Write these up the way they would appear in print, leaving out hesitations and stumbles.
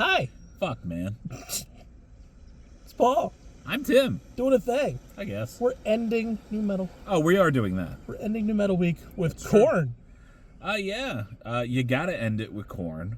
Hi. Fuck, man. It's Paul. I'm Tim. Doing a thing. I guess. We're ending new metal. Oh, we are doing that. We're ending new metal week with Korn. Yeah. You gotta end it with Korn.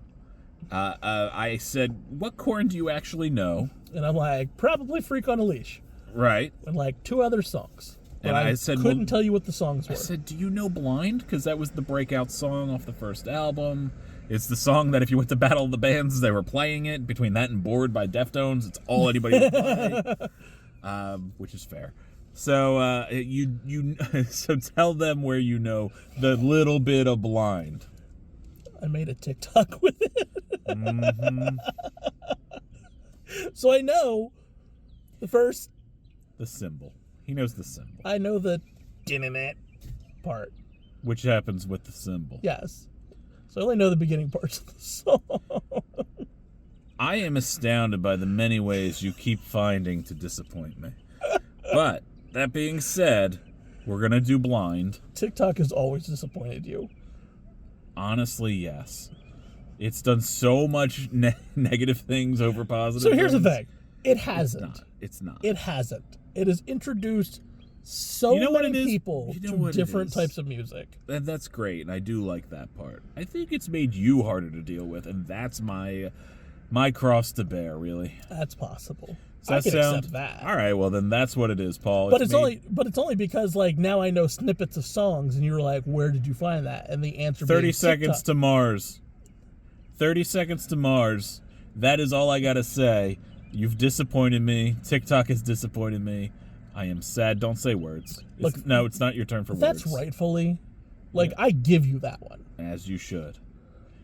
I said, what Korn do you actually know? And I'm like, probably Freak on a Leash. Right. And like 2 other songs. But And I said, couldn't tell you what the songs were. I said, do you know Blind? Because that was the breakout song off the first album. It's the song that if you went to Battle of the Bands, they were playing it. Between that and Bored by Deftones, it's all anybody would play. Which is fair. So so tell them where you know the little bit of Blind. I made a TikTok with it. Mm-hmm. So I know the symbol. He knows the symbol. I know the dinnet part. Which happens with the symbol. Yes. So I only know the beginning parts of the song. I am astounded by the many ways you keep finding to disappoint me. But, that being said, we're going to do Blind. TikTok has always disappointed you. Honestly, yes. It's done so much negative things over positive So here's things. the thing. It hasn't. It's not. It hasn't. It has introduced so many people to different types of music. And that's great, and I do like that part. I think it's made you harder to deal with, and that's my cross to bear, really. That's possible. Does I that can sound accept that. All right, well then that's what it is, Paul. But it's only because like now I know snippets of songs, and you're like, where did you find that? And the answer 30 being seconds TikTok. to Mars. 30 seconds to Mars. That is all I gotta say. You've disappointed me. TikTok has disappointed me. I am sad. Don't say words. No, it's not your turn for words. That's rightfully. Like, I give you that one. As you should.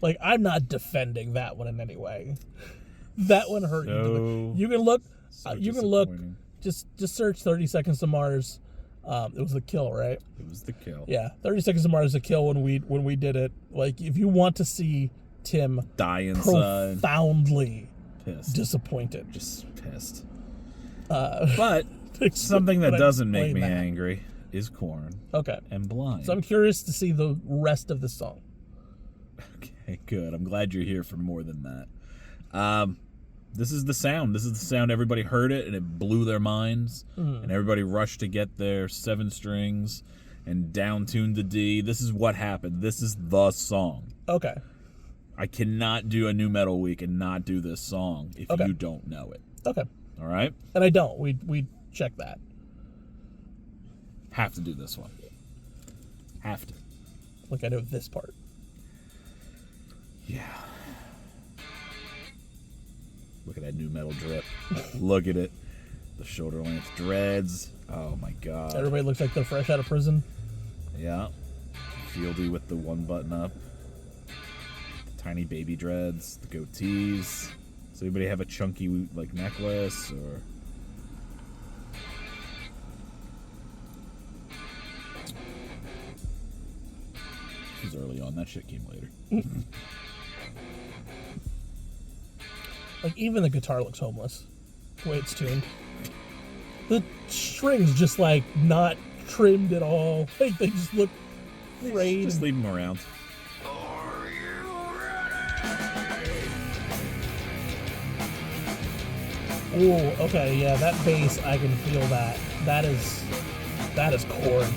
Like, I'm not defending that one in any way. That one hurt you. You can look. You can look. Just search 30 Seconds to Mars. It was the kill, right? It was the kill. Yeah, 30 Seconds to Mars is a kill when we did it. Like, if you want to see Tim die inside, profoundly pissed, disappointed, just pissed. But something that doesn't make me angry is Korn. Okay. And Blind. So I'm curious to see the rest of the song. Okay, good. I'm glad you're here for more than that. This is the sound. This is the sound. Everybody heard it, and it blew their minds. And everybody rushed to get their 7 strings and down-tuned the D. This is what happened. This is the song. Okay. I cannot do a new metal week and not do this song if you don't know it. Okay. All right? And I don't. We check that. Have to do this one. Have to. Like, I know this part. Yeah. Look at that new metal drip. Look at it. The shoulder length dreads. Oh my god. Everybody looks like they're fresh out of prison. Yeah. Fieldy with the one button up. The tiny baby dreads. The goatees. Does anybody have a chunky like necklace or? This was early on. That shit came later. Like, even the guitar looks homeless, the way it's tuned. The strings just, like, not trimmed at all. Like, they just look frayed. Just leave them around. Oh, okay, yeah, that bass, I can feel that. That is Korn.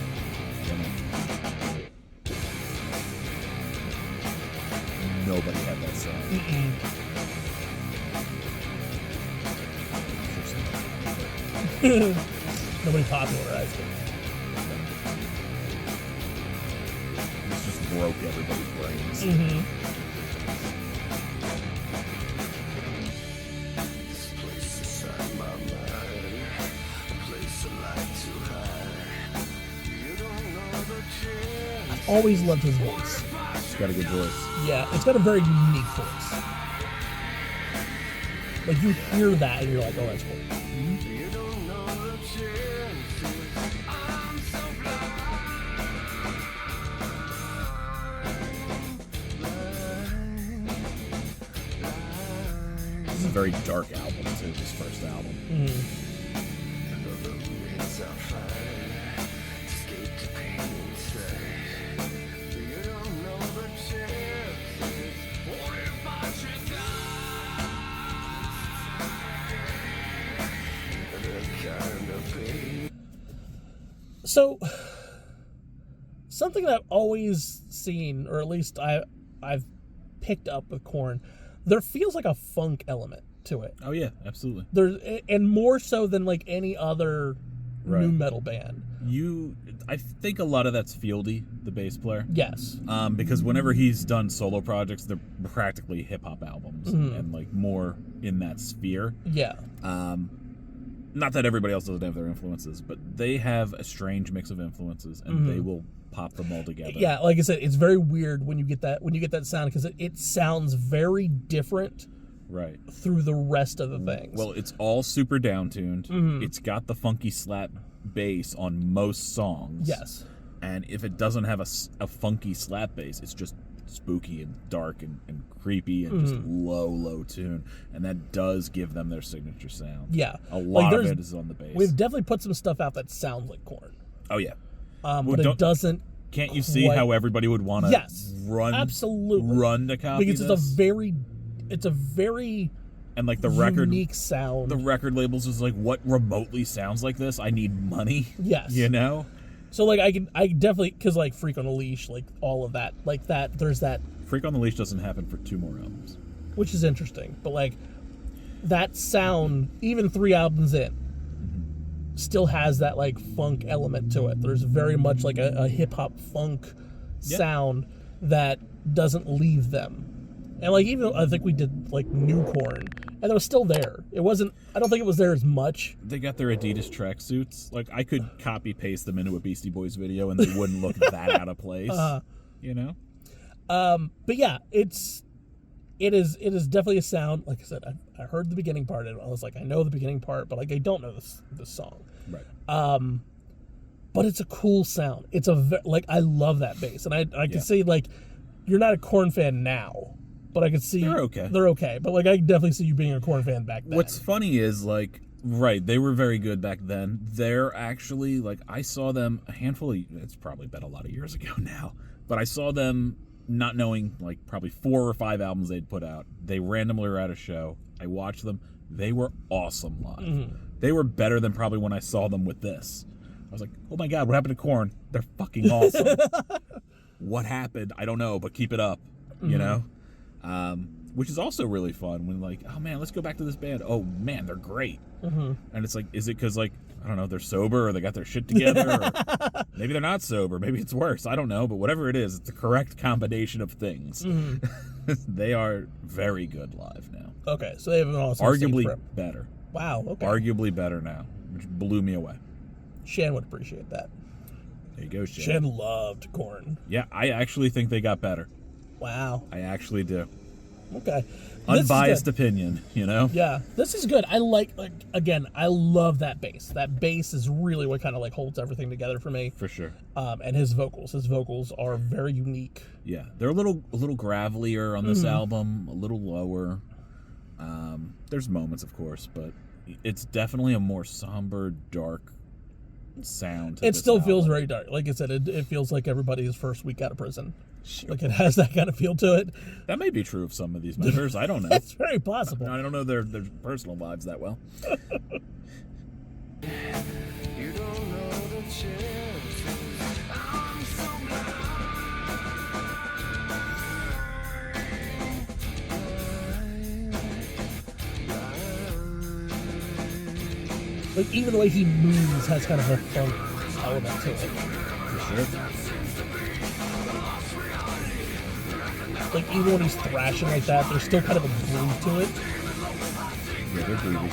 Nobody had that sound. Nobody popularized it. This just broke everybody's brains. This place inside my mind, a place I like to hide. You don't know the chance. I've always loved his voice. He's got a good voice. Yeah, it's got a very unique voice. Like, you hear that and you're like, oh, that's cool. You don't know the chances. I'm so blind. This is a very dark album too. His first album. Another means I'll find. Escape the pain inside. You don't know the chances. What if I should die? So, something that I've always seen, or at least I've picked up with Korn, there feels like a funk element to it. Oh yeah, absolutely. And more so than like any other nu metal band. I think a lot of that's Fieldy, the bass player. Yes. Because whenever he's done solo projects, they're practically hip hop albums and like more in that sphere. Yeah. Not that everybody else doesn't have their influences, but they have a strange mix of influences, and they will pop them all together. Yeah, like I said, it's very weird when you get that sound, because it sounds very different. Right. Through the rest of the things. Well, it's all super down-tuned. It's got the funky slap bass on most songs. Yes. And if it doesn't have a funky slap bass, it's just spooky and dark and creepy and just low tune. And that does give them their signature sound. Yeah. A lot of it is on the bass. We've definitely put some stuff out that sounds like Korn. Oh, yeah. But it doesn't. Can't you see how everybody would want to run to copy because this? It's a very and like the unique sound. The record labels is like, what remotely sounds like this? I need money. Yes. You know? So like I definitely, because like Freak on a Leash, like all of that, like that, there's that. Freak on the Leash doesn't happen for 2 more albums. Which is interesting. But like that sound, even 3 albums in, still has that like funk element to it. There's very much like a hip hop funk sound that doesn't leave them. And like even I think we did like New Korn, and it was still there. It wasn't. I don't think it was there as much. They got their Adidas tracksuits. Like I could copy paste them into a Beastie Boys video, and they wouldn't look that out of place. You know. But yeah, it is definitely a sound. Like I said, I heard the beginning part, and I was like, I know the beginning part, but like I don't know this song. Right. But it's a cool sound. It's like I love that bass, and I can see like you're not a Korn fan now. But I could see they're okay. But like I can definitely see you being a Korn fan back then. What's funny is like they were very good back then. They're actually like I saw them a handful of it's probably been a lot of years ago now. But I saw them not knowing like probably 4 or 5 albums they'd put out. They randomly were at a show. I watched them. They were awesome live. They were better than probably when I saw them with this. I was like, oh my God, what happened to Korn? They're fucking awesome. What happened? I don't know, but keep it up. You know? Which is also really fun when like, oh man, let's go back to this band. Oh man, they're great. And it's like, is it because like, I don't know, they're sober or they got their shit together? Or maybe they're not sober. Maybe it's worse. I don't know. But whatever it is, it's the correct combination of things. They are very good live now. Okay, so they have an awesome arguably better. Wow, okay. Arguably better now, which blew me away. Shan would appreciate that. There you go, Shan. Shan loved Korn. Yeah, I actually think they got better. Wow. I actually do. Okay. Unbiased opinion, you know? Yeah. This is good. I like again, I love that bass. That bass is really what kind of like holds everything together for me. For sure. And his vocals are very unique. Yeah. They're a little gravelier on this album, a little lower. There's moments, of course, but it's definitely a more somber, dark sound to it still album. feels very dark. Like I said, it feels like everybody's first week out of prison. Like it has that kind of feel to it. That may be true of some of these members. I don't know. It's very possible. I don't know their personal lives that well. You don't know the chances. I'm so Like even the way he moves has kind of a funk element to it. For sure. Like even when he's thrashing like that, there's still kind of a groove to it. Yeah, they're groovy.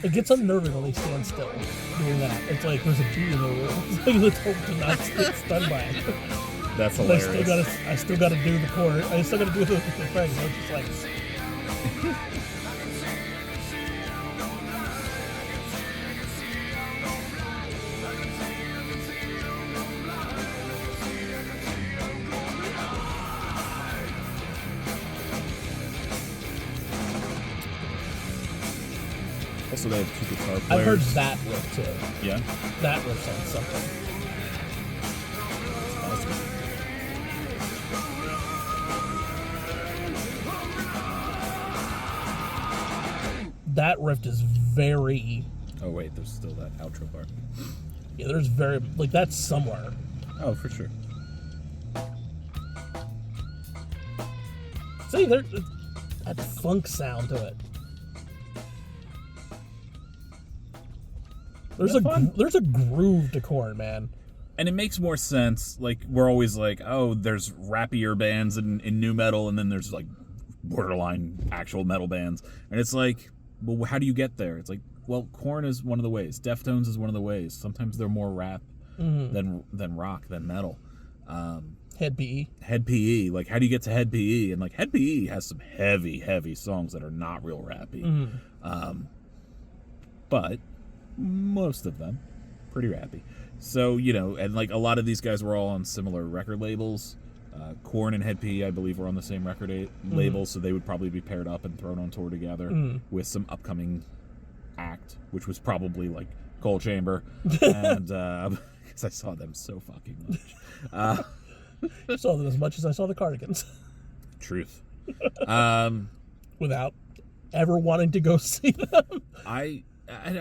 It gets unnerving when they stand still doing that. It's like there's a bee in the room. It's like let's hope to not get stunned by it. That's hilarious. I still gotta do the chord. I still gotta do the thing. So it's just like Also, they have 2 guitar I've players. heard that riff too. Yeah. That riff sounds something. Awesome. That riff is very. Oh wait, there's still that outro part. Yeah, there's very like that's somewhere. Oh, for sure. See, there's that funk sound to it. There's a groove to Korn, man. And it makes more sense. Like, we're always like, oh, there's rappier bands in nu metal, and then there's like borderline actual metal bands, and it's like, well, how do you get there? It's like, well, Korn is one of the ways. Deftones is one of the ways. Sometimes they're more rap than rock, than metal. Head PE. Head PE. Like, how do you get to Head PE? And like, Head PE has some heavy songs that are not real rappy. But most of them pretty rappy. So, you know, and like a lot of these guys were all on similar record labels. Korn and Head PE, I believe, were on the same record label, so they would probably be paired up and thrown on tour together with some upcoming act, which was probably like Coal Chamber, and because I saw them so fucking much. I saw them as much as I saw the Cardigans. Truth. Without ever wanting to go see them. I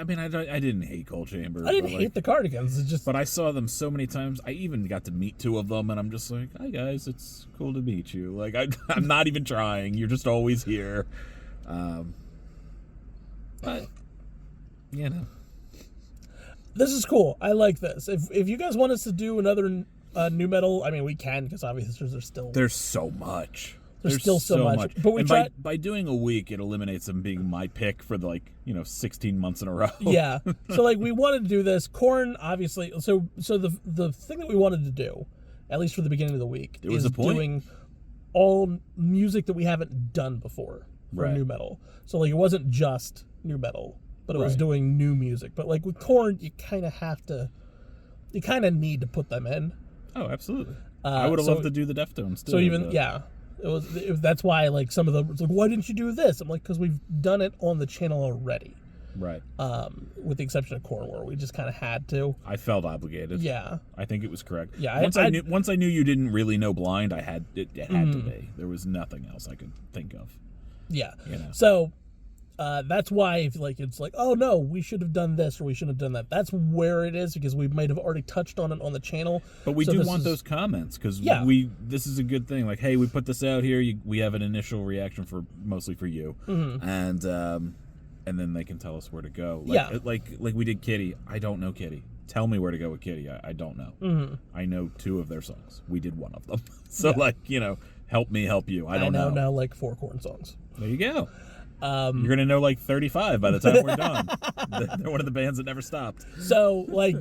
mean, I didn't hate Coal Chamber. I didn't hate the Cardigans. It's just, but I saw them so many times. I even got to meet 2 of them, and I'm just like, hi guys, it's cool to meet you. Like, I'm not even trying. You're just always here. But you know, this is cool. I like this. If you guys want us to do another nu metal, I mean, we can, because obviously there's so much. There's still so much. But we and by doing a week, it eliminates them being my pick for the, 16 months in a row. Yeah. So like we wanted to do this. Korn, obviously. So the thing that we wanted to do, at least for the beginning of the week, There was is a point. doing all music that we haven't done before for Right. nu metal. So like it wasn't just nu metal, but it was Right. doing new music. But like with Korn, you kind of need to put them in. Oh, absolutely. I would have so- loved to do the Deftones too. So even but- yeah, that's why like some of them it's like, why didn't you do this? I'm like, because we've done it on the channel already. Right. With the exception of Korn, where we just kind of had to. I felt obligated. Yeah. I think it was correct. Yeah, Once I knew you didn't really know Blind, it had to be. There was nothing else I could think of. Yeah. You know. So that's why if it's like, oh no, we should have done this or we should have done that. That's where it is, because we might have already touched on it on the channel. But we So do this want is- those comments, because Yeah. this is a good thing. Like, hey, we put this out here. We have an initial reaction mostly for you, and then they can tell us where to go. Like we did Kitty. I don't know Kitty. Tell me where to go with Kitty. I don't know. I know 2 of their songs. We did 1 of them. So help me help you. I don't know. now like 4 Korn songs. There you go. You're gonna know like 35 by the time we're done. They're one of the bands that never stopped. So like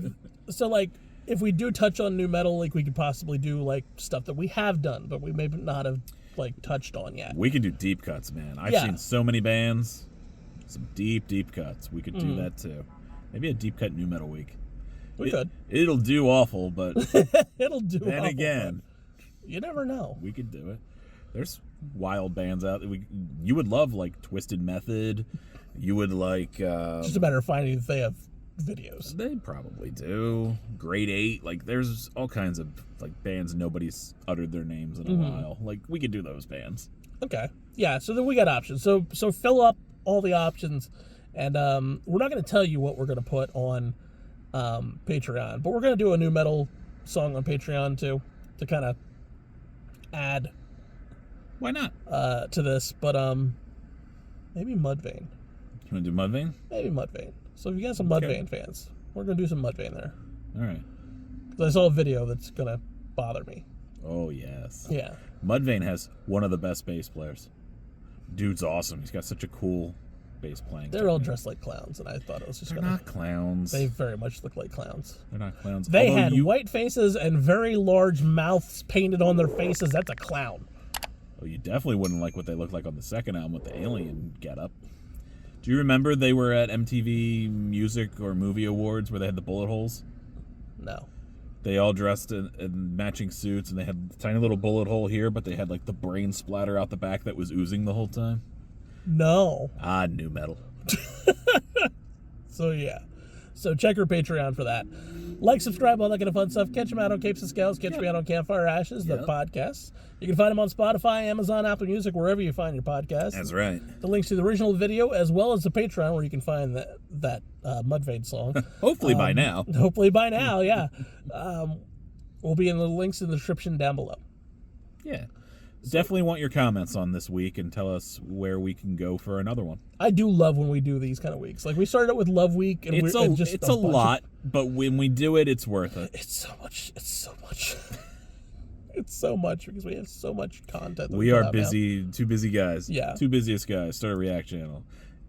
if we do touch on nu metal, like we could possibly do like stuff that we have done, but we may not have like touched on yet. We can do deep cuts, man. I've Yeah. seen so many bands, some deep cuts. We could do that too. Maybe a deep cut nu metal week. We could. It'll do awful, but It'll do. then awful, again, but you never know. we could do it. There's wild bands out there. You would love like Twisted Method. You would like. Just a matter of finding if they have videos. They probably do. Grade 8. Like, there's all kinds of like bands nobody's uttered their names in a while. Like, we could do those bands. Okay. Yeah, so then we got options. So fill up all the options, and we're not going to tell you what we're going to put on Patreon, but we're going to do a nu metal song on Patreon too, to kind of add Why not? to this. But maybe Mudvayne. You want to do Mudvayne? Maybe Mudvayne. So if you got some Mudvayne fans, we're going to do some Mudvayne there. All right. Because I saw a video that's going to bother me. Oh, yes. Yeah. Mudvayne has one of the best bass players. Dude's awesome. He's got such a cool bass playing. They're all technique. dressed like clowns, and I thought it was just They're going not clowns. They very much look like clowns. They're not clowns. They Although had white faces and very large mouths painted on their faces. That's a clown. Oh, you definitely wouldn't like what they look like on the second album with the alien getup. Do you remember they were at MTV Music or Movie Awards where they had the bullet holes? No. They all dressed in matching suits, and they had a tiny little bullet hole here, but they had like the brain splatter out the back that was oozing the whole time. No. Nu metal. So yeah. So check our Patreon for that. Like, subscribe, all that kind of fun stuff. Catch them out on Capes and Scowls. Catch me out on Campfire Ashes, the podcast. You can find them on Spotify, Amazon, Apple Music, wherever you find your podcasts. That's right. The links to the original video, as well as the Patreon, where you can find that Mudvayne song. Hopefully by now. Hopefully by now, yeah. Will be in the links in the description down below. Yeah. Definitely want your comments on this week and tell us where we can go for another one. I do love when we do these kind of weeks. Like, we started out with Love Week, and It's a lot, but when we do it, it's worth it. It's so much. It's so much. It's so much because we have so much content. We are busy, two busy guys. Yeah. Two busiest guys. Start a React channel.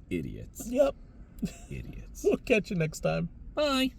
Idiots. Yep. Idiots. We'll catch you next time. Bye.